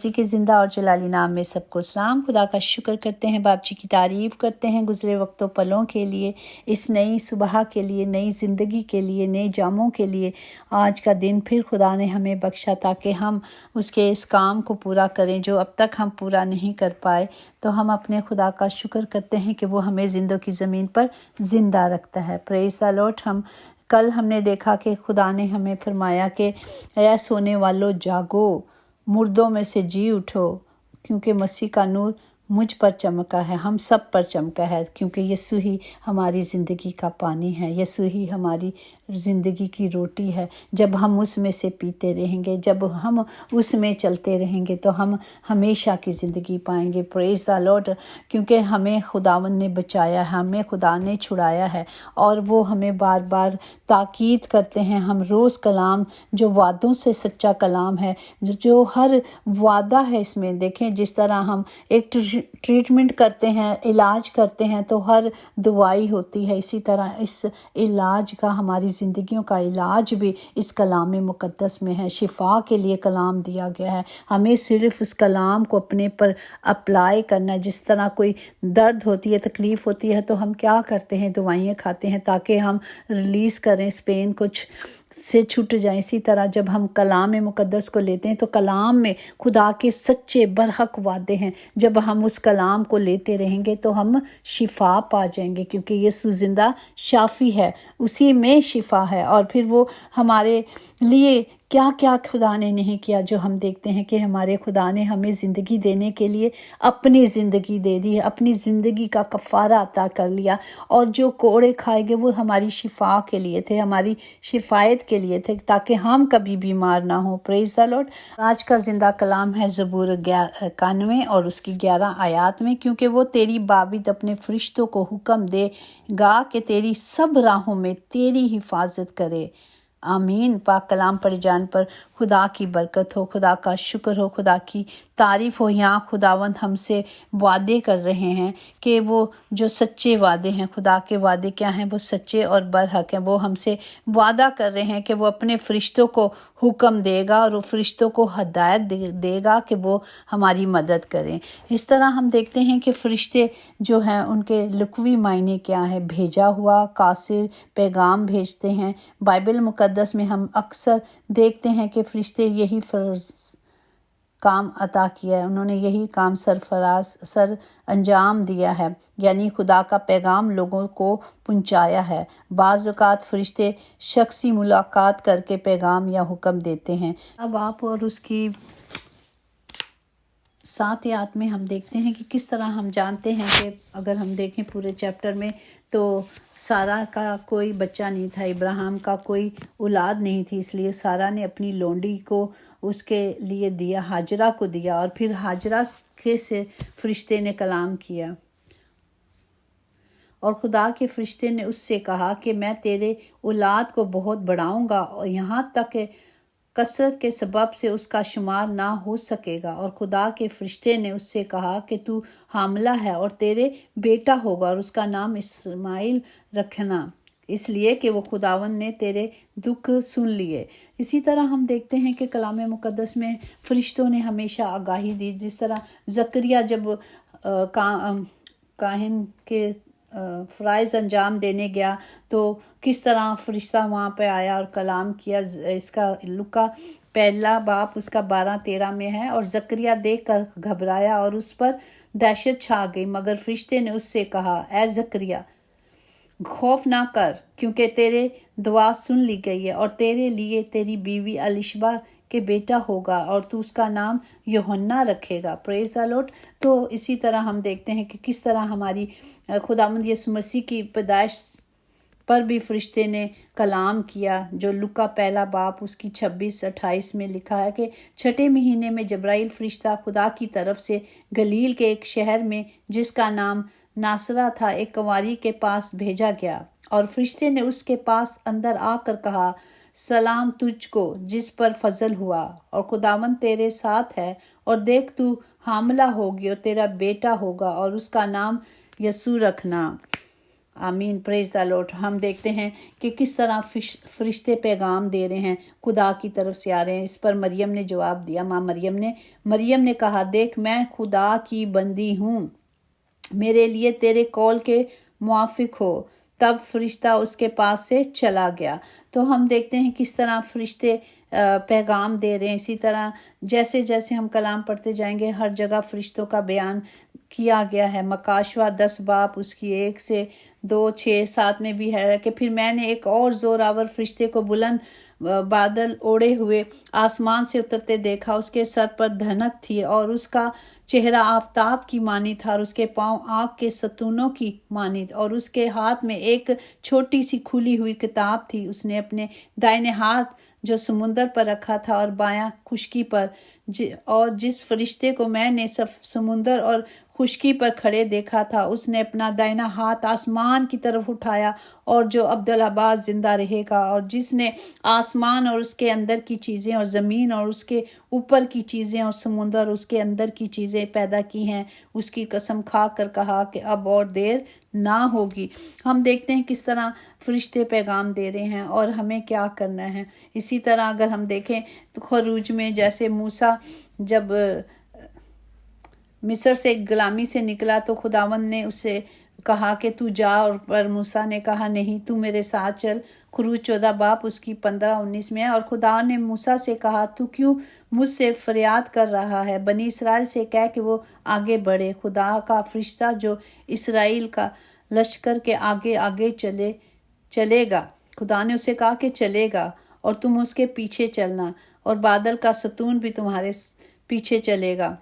मसीह के ज़िंदा और जलाली नाम में सबको सलाम। खुदा का शुक्र करते हैं, बाप जी की तारीफ़ करते हैं गुज़रे वक्तों पलों के लिए, इस नई सुबह के लिए, नई ज़िंदगी के लिए, नए जामों के लिए। आज का दिन फिर खुदा ने हमें बख्शा ताकि हम उसके इस काम को पूरा करें जो अब तक हम पूरा नहीं कर पाए। तो हम अपने खुदा का शुक्र करते हैं कि वो हमें ज़िंदों की ज़मीन पर ज़िंदा रखता है। Praise the Lord. कल हमने देखा कि खुदा ने हमें फरमाया कि ऐ सोने वालों जागो, मुर्दों में से जी उठो, क्योंकि मसीह का नूर मुझ पर चमका है, हम सब पर चमका है, क्योंकि यीशु ही हमारी ज़िंदगी का पानी है, यीशु ही हमारी ज़िंदगी की रोटी है। जब हम उसमें से पीते रहेंगे, जब हम उसमें चलते रहेंगे तो हम हमेशा की ज़िंदगी पाएंगे। Praise the Lord. क्योंकि हमें खुदावन ने बचाया है, हमें खुदा ने छुड़ाया है और वो हमें बार बार ताकीद करते हैं। हम रोज़ कलाम जो वादों से सच्चा कलाम है, जो हर वादा है इसमें, देखें जिस तरह हम एक ट्रीटमेंट करते हैं, इलाज करते हैं तो हर दवाई होती है, इसी तरह इस इलाज का, हमारी ज़िंदगियों का इलाज भी इस कलाम मुक़द्दस में है। शिफा के लिए कलाम दिया गया है, हमें सिर्फ उस कलाम को अपने पर अप्लाई करना है। जिस तरह कोई दर्द होती है, तकलीफ़ होती है तो हम क्या करते हैं, दवाइयाँ खाते हैं ताकि हम रिलीज़ करें, इस पेन कुछ से छूट जाए। इसी तरह जब हम कलाम मुक़द्दस को लेते हैं तो कलाम में खुदा के सच्चे बरहक वादे हैं। जब हम उस कलाम को लेते रहेंगे तो हम शिफा पा जाएंगे, क्योंकि यीशु ज़िंदा शाफ़ी है, उसी में शिफा है। और फिर वो हमारे लिए क्या क्या खुदा ने नहीं किया, जो हम देखते हैं कि हमारे खुदा ने हमें ज़िंदगी देने के लिए अपनी ज़िंदगी दे दी है, अपनी ज़िंदगी का कफ़ारा अता कर लिया। और जो कोड़े खाए गए वो हमारी शिफा के लिए थे, हमारी शिफायत के लिए थे, ताकि हम कभी बीमार ना हो। Praise the Lord. आज का ज़िंदा कलाम है ज़बूर 91 और उसकी 11 आयात में, क्योंकि वो तेरी बाबिद अपने फरिश्तों को हुक्म देगा कि तेरी सब राहों में तेरी हिफाजत करे। आमीन। पाक कलाम पढ़ जान पर खुदा की बरकत हो, खुदा का शुक्र हो, खुदा की तारीफ़ हो। यहाँ खुदावंद हमसे वादे कर रहे हैं कि वो जो सच्चे वादे हैं, खुदा के वादे क्या हैं, वो सच्चे और बरहक हैं। वो हमसे वादा कर रहे हैं कि वो अपने फरिश्तों को हुक्म देगा और वो फरिश्तों को हदायत देगा कि वो हमारी मदद करें। इस तरह हम देखते हैं कि फरिश्ते जो हैं उनके लुकवी मायने क्या है, भेजा हुआ, कासिर, पैगाम भेजते हैं। बाइबल मुक़द्दस में हम अक्सर देखते हैं कि फरिश्ते यही काम अता किया है, उन्होंने यही काम सर अंजाम दिया है, यानी खुदा का पैगाम लोगों को पहुंचाया है। बाज़ औक़ात फरिश्ते शख्सी मुलाकात करके पैगाम या हुक्म देते हैं। अब आप और उसकी 7 आयत में हम देखते हैं कि किस तरह हम जानते हैं कि अगर हम देखें पूरे चैप्टर में तो सारा का कोई बच्चा नहीं था, इब्राहिम का कोई औलाद नहीं थी, इसलिए सारा ने अपनी लोंडी को उसके लिए दिया, हाजरा को दिया। और फिर हाजरा के से फरिश्ते ने कलाम किया और खुदा के फरिश्ते ने उससे कहा कि मैं तेरे औलाद को बहुत बढ़ाऊंगा और यहाँ तक कि कसरत के सबब से उसका शुमार ना हो सकेगा। और खुदा के फरिश्ते ने उससे कहा कि तू हामला है और तेरे बेटा होगा और उसका नाम इस्माइल रखना, इसलिए कि वो खुदावन ने तेरे दुख सुन लिए। इसी तरह हम देखते हैं कि कलाम मुक़द्दस में फरिश्तों ने हमेशा आगाही दी। जिस तरह ज़करिया जब काहिन के फ़राइज़ अंजाम देने गया तो किस तरह फरिश्ता वहाँ पे आया और कलाम किया। इसका लुका 1 बाब उसका 12-13 में है। और ज़करिया देख कर घबराया और उस पर दहशत छा गई, मगर फरिश्ते ने उससे कहा, ऐ ज़करिया खौफ ना कर, क्योंकि तेरे दुआ सुन ली गई है और तेरे लिए तेरी बीवी अलिशबा के बेटा होगा और तू उसका नाम यूहन्ना रखेगा। Praise the Lord. तो इसी तरह हम देखते हैं कि किस तरह हमारी खुदावंद यीशु मसीह की पैदाइश पर भी फरिश्ते ने कलाम किया, जो लुका 1 बाब उसकी 26-28 में लिखा है कि 6 महीने में जब्राइल फरिश्ता खुदा की तरफ से गलील के एक शहर में जिसका नाम नासरा था, एक कंवारी के पास भेजा गया। और फरिश्ते ने उसके पास अंदर आकर कहा, सलाम तुझको जिस पर फजल हुआ और खुदावन तेरे साथ है, और देख तू हामला होगी और तेरा बेटा होगा और उसका नाम यसू रखना। आमीन, प्रेज द लॉर्ड। हम देखते हैं कि किस तरह फरिश्ते पैगाम दे रहे हैं, खुदा की तरफ से आ रहे हैं। इस पर मरियम ने जवाब दिया, माँ मरियम ने कहा, देख मैं खुदा की बंदी हूँ, मेरे लिए तेरे कौल के मुआफिक हो। तब फरिश्ता उसके पास से चला गया। तो हम देखते हैं किस तरह फरिश्ते पैगाम दे रहे हैं। इसी तरह जैसे जैसे हम कलाम पढ़ते जाएंगे, हर जगह फरिश्तों का बयान किया गया है। मकाशवा 10 बाब उसकी 1 से 2, 6, 7 में भी है कि फिर मैंने एक और जोरावर फरिश्ते को बुलंद बादल ओढ़े हुए आसमान से उतरते देखा। उसके सर पर धनक थी और उसका चेहरा आफताब की मानी था और उसके पांव आग के सतूनों की मानी, और उसके हाथ में एक छोटी सी खुली हुई किताब थी। उसने अपने दाहिने हाथ जो समुंदर पर रखा था और बायां खुशकी पर, और जिस फरिश्ते को मैंने समुंदर और खुशकी पर खड़े देखा था, उसने अपना दाहिना हाथ आसमान की तरफ उठाया, और जो अब्दुल्लाबाद जिंदा रहेगा, और जिसने आसमान और उसके अंदर की चीज़ें और ज़मीन और उसके ऊपर की चीज़ें और समुंदर और उसके अंदर की चीज़ें पैदा की हैं, उसकी कसम खा कर कहा कि अब और देर ना होगी। हम देखते हैं किस तरह फरिश्ते पैगाम दे रहे हैं और हमें क्या करना है। इसी तरह अगर हम देखें तो खरूज में जैसे मूसा जब मिस्र से गुलामी से निकला तो खुदावंद ने उसे कहा कि तू जा, और पर मूसा ने कहा नहीं, तू मेरे साथ चल। खरूज 14 बाब उसकी 15-19 में है। और खुदा ने मूसा से कहा, तू क्यों मुझसे फरियाद कर रहा है? बनी इसराइल से कह कि वो आगे बढ़े। खुदा का फरिश्ता जो इसराइल का लश्कर के आगे आगे चलेगा। खुदा ने उसे कहा कि चलेगा और तुम उसके पीछे चलना, और बादल का सतून भी तुम्हारे पीछे चलेगा।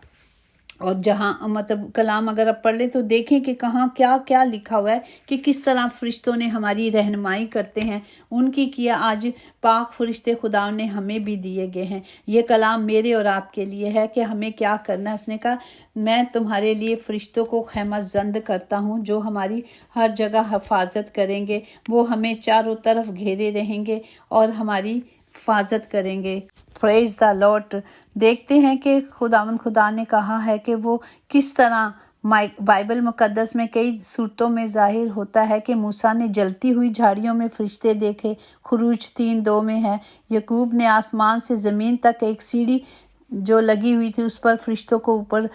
और जहाँ मतलब कलाम अगर आप पढ़ ले तो देखें कि कहाँ क्या क्या लिखा हुआ है कि किस तरह फरिश्तों ने हमारी रहनुमाई करते हैं। उनकी किया आज पाक फरिश्ते खुदा ने हमें भी दिए गए हैं। ये कलाम मेरे और आपके लिए है कि हमें क्या करना है। उसने कहा, मैं तुम्हारे लिए फरिश्तों को खैमा जंद करता हूँ जो हमारी हर जगह हिफाजत करेंगे। वो हमें चारों तरफ घेरे रहेंगे और हमारी हिफाजत करेंगे। Praise the Lord. देखते हैं कि खुदा ने कहा है कि वो किस तरह बाइबल मुकद्दस में कई सूरतों में जाहिर होता है कि मूसा ने जलती हुई झाड़ियों में फरिश्ते देखे। खरूज 3:2 में है। यकूब ने आसमान से ज़मीन तक एक सीढ़ी जो लगी हुई थी उस पर फरिश्तों को ऊपर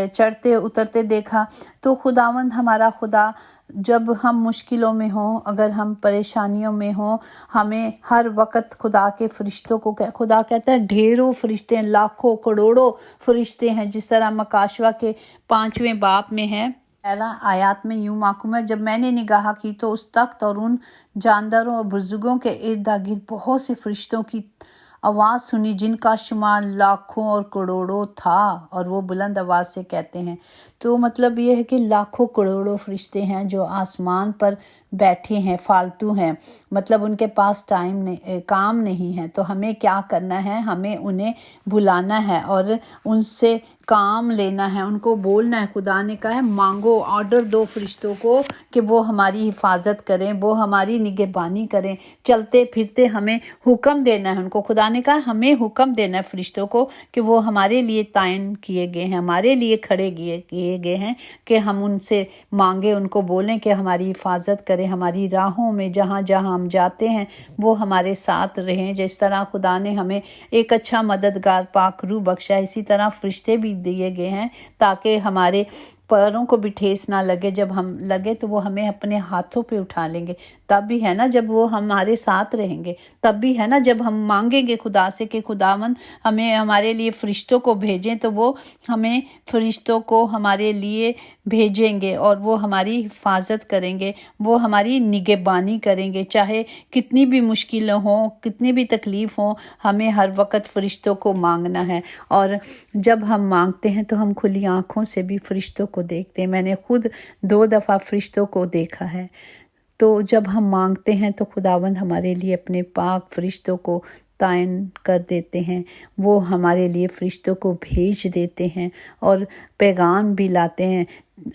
चढ़ते उतरते देखा। तो खुदावंद हमारा खुदा जब हम मुश्किलों में हों, अगर हम परेशानियों में हों, हमें हर वक्त खुदा के फरिश्तों को खुदा कहता है ढेरों फरिश्ते हैं, लाखों करोड़ों फरिश्ते हैं। जिस तरह मकाशवा के 5वें बाब में है, पहला आयत में यूं माकूम है, जब मैंने निगाह की तो उस तख्त और उन जानदारों और बुजुर्गों के इर्द गिर्द बहुत से फरिश्तों की आवाज़ सुनी जिनका शुमार लाखों और करोड़ों था, और वो बुलंद आवाज़ से कहते हैं। तो मतलब ये है कि लाखों करोड़ों फरिश्ते हैं जो आसमान पर बैठे हैं, फालतू हैं, मतलब उनके पास काम नहीं है। तो हमें क्या करना है? हमें उन्हें बुलाना है और उनसे काम लेना है, उनको बोलना है। खुदा ने कहा है मांगो, ऑर्डर दो फरिश्तों को कि वो हमारी हिफाजत करें, वो हमारी निगहबानी करें। चलते फिरते हमें हुक्म देना है उनको। खुदा ने कहा हमें हुक्म देना है फरिश्तों को कि वो हमारे लिए तायन किए गए हैं, हमारे लिए खड़े किए गए हैं कि हम उनसे मांगे, उनको बोलें कि हमारी हिफाजत करें, हमारी राहों में जहाँ जहाँ हम जाते हैं वो हमारे साथ रहें। जिस तरह खुदा ने हमें एक अच्छा मददगार पाक रूह बख्शा, इसी तरह फरिश्ते भी दिए गए हैं ताकि हमारे पैरों को भी ठेस ना लगे। जब हम लगे तो वो हमें अपने हाथों पे उठा लेंगे। तब भी है ना जब वो हमारे साथ रहेंगे, तब भी है ना जब हम मांगेंगे खुदा से कि खुदावंद हमें हमारे लिए फरिश्तों को भेजें, तो वो हमें फरिश्तों को हमारे लिए भेजेंगे और वो हमारी हिफाजत करेंगे, वो हमारी निगहबानी करेंगे। चाहे कितनी भी मुश्किलें हों, कितनी भी तकलीफ़ हों, हमें हर वक्त फरिश्तों को मांगना है। और जब हम मांगते हैं तो हम खुली आँखों से भी फरिश्तों को देखते हैं। मैंने खुद 2 दफ़ा फरिश्तों को देखा है। तो जब हम मांगते हैं तो खुदावंद हमारे लिए अपने पाक फरिश्तों को तायन कर देते हैं, वो हमारे लिए फरिश्तों को भेज देते हैं और पैगाम भी लाते हैं।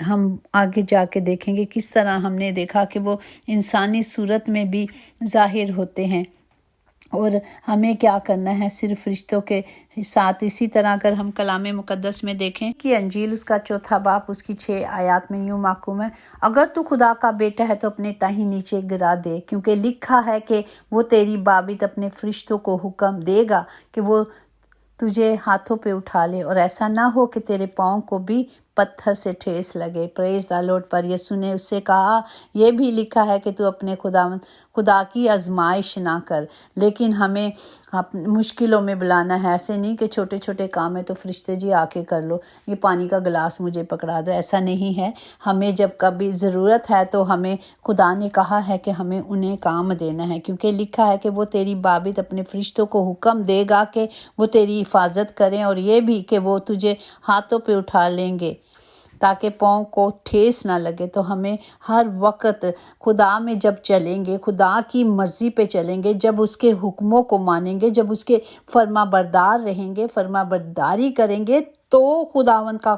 हम आगे जाके देखेंगे किस तरह हमने देखा कि वो इंसानी सूरत में भी ज़ाहिर होते हैं। और हमें क्या करना है, सिर्फ फरिश्तों के साथ। इसी तरह अगर हम कलाम मुक़द्दस में देखें कि अंजील उसका 4 बाब उसकी 6 आयत में यूँ महकूम है, अगर तू खुदा का बेटा है तो अपने ताही नीचे गिरा दे, क्योंकि लिखा है कि वो तेरी बाबित अपने फरिश्तों को हुक्म देगा कि वो तुझे हाथों पे उठा ले, और ऐसा ना हो कि तेरे पाँव को भी पत्थर से ठेस लगे। Praise the Lord. पर यीशु ने उससे कहा, ये भी लिखा है कि तू अपने खुदा की आजमाइश ना कर। लेकिन हमें मुश्किलों में बुलाना है, ऐसे नहीं कि छोटे छोटे काम है तो फरिश्ते जी आके कर लो, ये पानी का गिलास मुझे पकड़ा दो, ऐसा नहीं है। हमें जब कभी ज़रूरत है तो हमें खुदा ने कहा है कि हमें उन्हें काम देना है, क्योंकि लिखा है कि वो तेरी बाबित अपने फरिश्तों को हुक्म देगा कि वो तेरी हिफाजत करें, और ये भी कि वो तुझे हाथों पे उठा लेंगे ताकि पाँव को ठेस ना लगे। तो हमें हर वक्त खुदा में जब चलेंगे, खुदा की मर्ज़ी पे चलेंगे, जब उसके हुक्मों को मानेंगे, जब उसके फर्माबरदार रहेंगे, फर्माबरदारी करेंगे, तो खुदावन का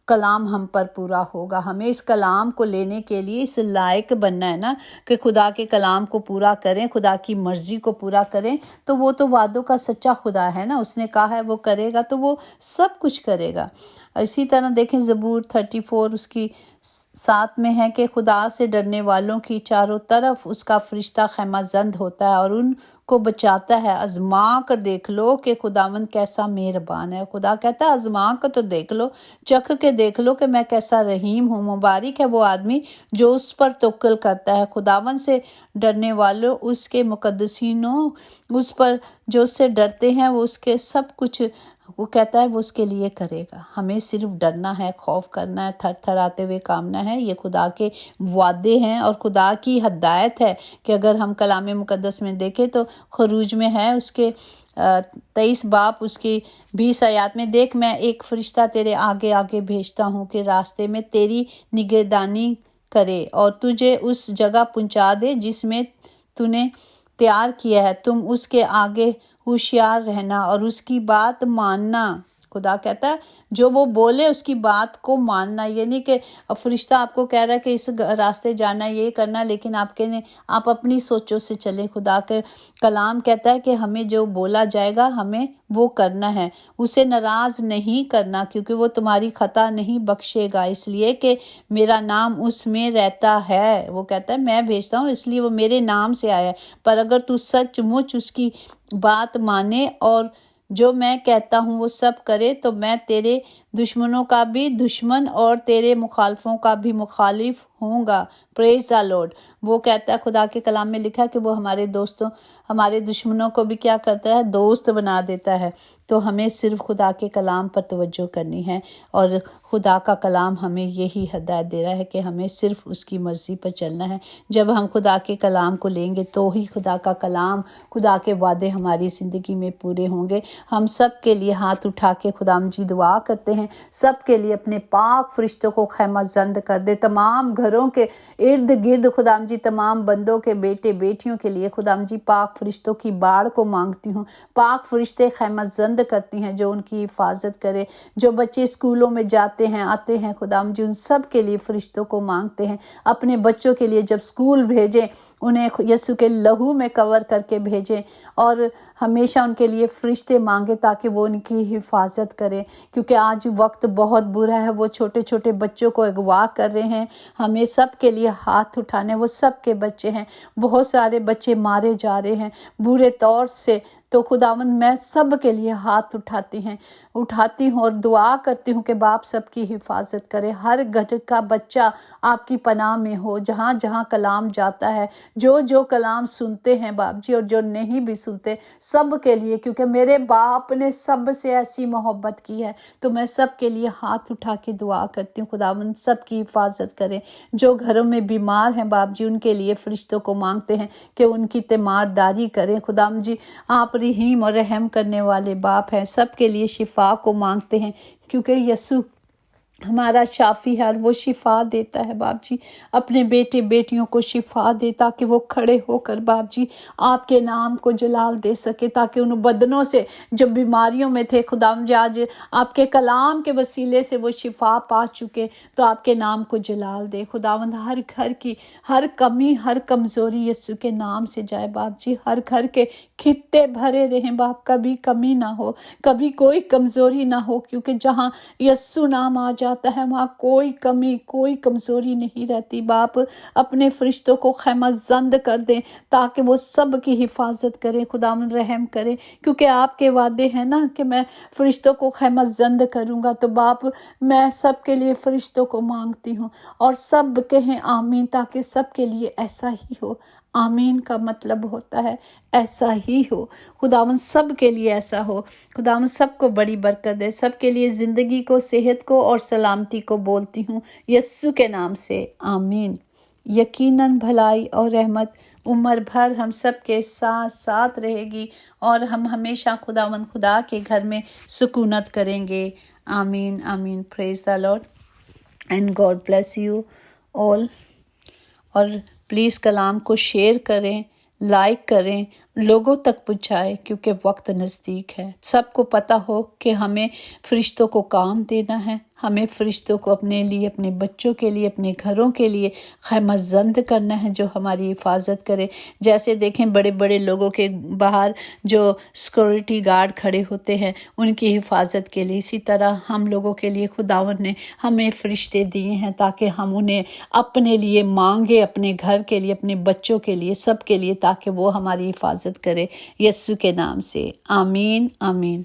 कलाम हम पर पूरा होगा। हमें इस कलाम को लेने के लिए इस लायक बनना है ना कि खुदा के कलाम को पूरा करें, खुदा की मर्ज़ी को पूरा करें। तो वो तो वादों का सच्चा खुदा है ना, उसने कहा है वो करेगा तो वो सब कुछ करेगा। इसी तरह देखें ज़बूर 34 उसकी 7 में है कि खुदा से डरने वालों की चारों तरफ उसका फरिश्ता खैमाजंद होता है और उनको बचाता है। आजमा कर देख लो कि खुदावंद कैसा मेहरबान है। खुदा कहता है आजमा कर तो देख लो, चख के देख लो कि मैं कैसा रहीम हूँ। मुबारक है वो आदमी जो उस पर तवक्कुल करता है। खुदावंद से डरने वालों, उसके मुकद्दसीनों, उस पर जो उससे डरते हैं, वो उसके सब कुछ वो कहता है वो उसके लिए करेगा। हमें सिर्फ डरना है, खौफ करना है, थर थर आते हुए कामना है। ये खुदा के वादे हैं और खुदा की हदायत है कि अगर हम कलाम मुक़द्दस में देखें तो खरूज में है उसके 23 बाब उसकी 20 आयत में, देख मैं एक फरिश्ता तेरे आगे आगे भेजता हूँ कि रास्ते में तेरी निगरानी करे और तुझे उस जगह पहुँचा दे जिसमें तूने तैयार किया है। तुम उसके आगे होशियार रहना और उसकी बात मानना। खुदा कहता है जो वो बोले उसकी बात को मानना। ये नहीं कि फरिश्ता आपको कह रहा है कि इस रास्ते जाना, ये करना, लेकिन आप अपनी सोचों से चले। खुदा के कलाम कहता है कि हमें जो बोला जाएगा हमें वो करना है, उसे नाराज़ नहीं करना, क्योंकि वो तुम्हारी खता नहीं बख्शेगा, इसलिए कि मेरा नाम उसमें रहता है। वो कहता है मैं भेजता हूँ इसलिए वो मेरे नाम से आया है। पर अगर तू सचमुच उसकी बात माने और जो मैं कहता हूँ वो सब करे, तो मैं तेरे दुश्मनों का भी दुश्मन और तेरे मुखालफों का भी मुखालिफ होऊंगा। Praise the Lord. वो कहता है, खुदा के कलाम में लिखा है कि वो हमारे दोस्तों, हमारे दुश्मनों को भी क्या करता है, दोस्त बना देता है। तो हमें सिर्फ खुदा के कलाम पर तवज्जो करनी है और खुदा का कलाम हमें यही हदायत दे रहा है कि हमें सिर्फ उसकी मर्ज़ी पर चलना है। जब हम खुदा के कलाम को लेंगे तो ही खुदा का कलाम, खुदा के वादे हमारी ज़िंदगी में पूरे होंगे। हम सब के लिए हाथ उठा के खुदाम जी दुआ करते हैं, सब के लिए अपने पाक फरिश्तों को खैमाजंद कर दे। तमाम घरों के इर्द गिर्द खुदाम जी तमाम बंदों के बेटे बेटियों के लिए खुदाम जी पाक फरिश्तों की बाढ़ को मांगती हूँ। पाक फरिश्ते खैमाजंद करती हैं जो उनकी हिफाजत करे। जो बच्चे स्कूलों में जाते हैं आते हैं, खुदाम जी उन सब के लिए फरिश्तों को मांगते हैं। अपने बच्चों के लिए जब स्कूल भेजें उन्हें यीशु के लहू में कवर करके भेजें और हमेशा उनके लिए फरिश्ते मांगे ताकि वो उनकी हिफाजत करें, क्योंकि आज वक्त बहुत बुरा है। वो छोटे छोटे बच्चों को अगवा कर रहे हैं। हमें सब के लिए हाथ उठाने, वो सब के बच्चे हैं, बहुत सारे बच्चे मारे जा रहे हैं बुरे तौर से। तो खुदावंद मैं सब के लिए हाथ उठाती हूँ और दुआ करती हूँ कि बाप सबकी हिफाजत करे। हर घर का बच्चा आपकी पनाह में हो। जहाँ जहाँ कलाम जाता है, जो जो कलाम सुनते हैं बाप जी और जो नहीं भी सुनते, सब के लिए, क्योंकि मेरे बाप ने सब से ऐसी मोहब्बत की है। तो मैं सब के लिए हाथ उठा के दुआ करती हूँ खुदावंद सबकी हिफाजत करें। जो घरों में बीमार हैं बाप जी उनके लिए फरिश्तों को मांगते हैं कि उनकी तीमारदारी करें। खुदाम जी आप रहीम और रहम करने वाले बाप हैं। सब के लिए शिफा को मांगते हैं, क्योंकि यीशु ہمارا شافی ہے اور وہ شفا دیتا ہے باپ جی، اپنے بیٹے بیٹیوں کو شفا دے تاکہ وہ کھڑے ہو کر باپ جی آپ کے نام کو جلال دے سکے، تاکہ ان بدنوں سے جو بیماریوں میں تھے خدا مجھے آج آپ کے کلام کے وسیلے سے وہ شفا پا چکے، تو آپ کے نام کو جلال دے خداوند۔ ہر گھر کی ہر کمی ہر کمزوری یسوع کے نام سے جائے باپ جی، ہر گھر کے خطے بھرے رہیں باپ، کبھی کمی نہ ہو، کبھی کوئی کمزوری نہ ہو، کیونکہ جہاں یسوع نام آ جاتا ہے وہاں کوئی کمی کوئی کمزوری نہیں رہتی باپ۔ اپنے فرشتوں کو خیمہ زند کر دیں تاکہ وہ سب کی حفاظت کریں، خداوند رحم کرے، کیونکہ آپ کے وعدے ہیں نا کہ میں فرشتوں کو خیمہ زند کروں گا۔ تو باپ میں سب کے لیے فرشتوں کو مانگتی ہوں، اور سب کہیں آمین، تاکہ سب کے لیے ایسا ہی ہو۔ آمین کا مطلب ہوتا ہے ایسا ہی ہو، خداوند سب کے لیے ایسا ہو، خداوند سب کو بڑی برکت دے، سب کے لیے زندگی کو، صحت کو اور سلامتی کو بولتی ہوں یسوع کے نام سے، آمین۔ یقیناً بھلائی اور رحمت عمر بھر ہم سب کے ساتھ ساتھ رہے گی، اور ہم ہمیشہ خداوند خدا کے گھر میں سکونت کریں گے، آمین آمین۔ Praise the Lord and God bless you all. اور پلیز کلام کو شیئر کریں، لائک کریں، لوگوں تک پہنچائیں، کیونکہ وقت نزدیک ہے۔ سب کو پتہ ہو کہ ہمیں فرشتوں کو کام دینا ہے، ہمیں فرشتوں کو اپنے لیے، اپنے بچوں کے لیے، اپنے گھروں کے لیے خیمہ زند کرنا ہے جو ہماری حفاظت کرے۔ جیسے دیکھیں بڑے بڑے لوگوں کے باہر جو سیکورٹی گارڈ کھڑے ہوتے ہیں ان کی حفاظت کے لیے، اسی طرح ہم لوگوں کے لیے خداوند نے ہمیں فرشتے دیے ہیں تاکہ ہم انہیں اپنے لیے مانگے، اپنے گھر کے لیے، اپنے بچوں کے لیے، سب کے لیے، تاکہ وہ ہماری حفاظت کرے یسوع کے نام سے، آمین آمین۔